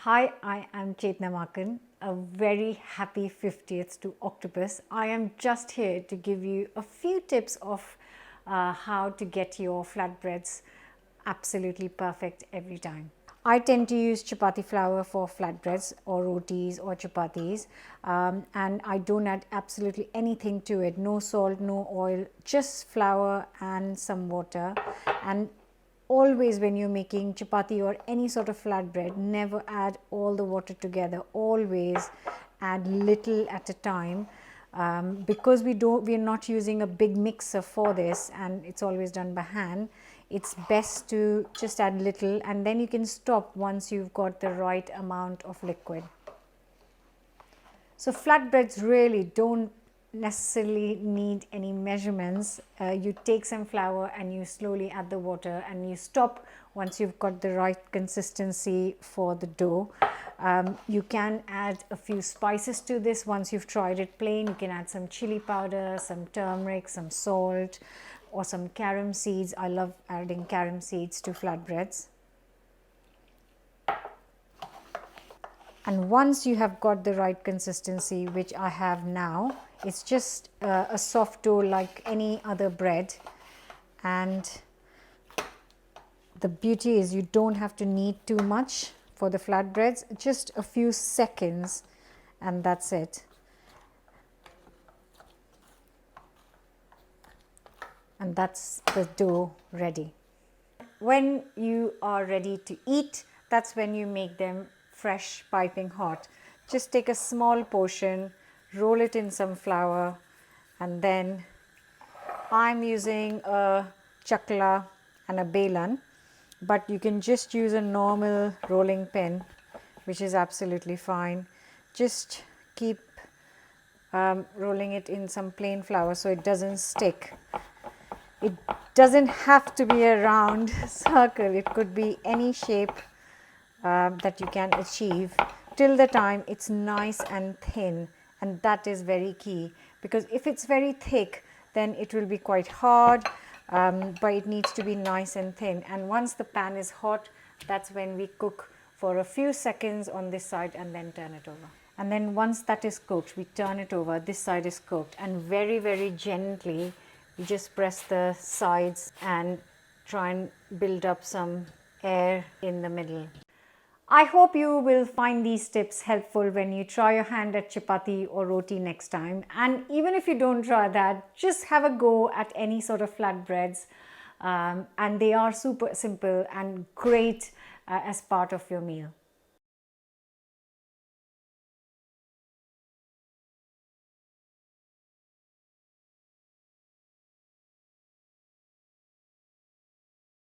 Hi, I am Chetna Makan. A very happy 50th to Octopus. I am just here to give you a few tips of how to get your flatbreads absolutely perfect every time. I tend to use chapati flour for flatbreads or rotis or chapatis, and I don't add absolutely anything to it. No salt, no oil, just flour and some water. And always when you're making chapati or any sort of flatbread, never add all the water together. Always add little at a time, because we're not using a big mixer for this, and it's always done by hand. It's best to just add little, and then you can stop once you've got the right amount of liquid. So flatbreads really don't necessarily need any measurements. You take some flour and you slowly add the water, and you stop once you've got the right consistency for the dough. You can add a few spices to this. Once you've tried it plain, you can add some chili powder, some turmeric, some salt, or some carom seeds. I love adding carom seeds to flatbreads. And once you have got the right consistency, which I have now, it's just a soft dough like any other bread. And the beauty is you don't have to knead too much for the flatbreads, just a few seconds, and that's it. And that's the dough ready. When you are ready to eat, that's when you make them fresh, piping hot. Just take a small portion, roll it in some flour, and then I'm using a chakla and a belan, but you can just use a normal rolling pin, which is absolutely fine. Just keep rolling it in some plain flour so it doesn't stick. It doesn't have to be a round circle, it could be any shape that you can achieve, till the time it's nice and thin. And that is very key, because if it's very thick, then it will be quite hard, but it needs to be nice and thin. And once the pan is hot, that's when we cook for a few seconds on this side and then turn it over. And then once that is cooked, we turn it over, this side is cooked, and very, very gently you just press the sides and try and build up some air in the middle. I hope you will find these tips helpful when you try your hand at chapati or roti next time. And even if you don't try that, just have a go at any sort of flatbreads. And they are super simple and great as part of your meal.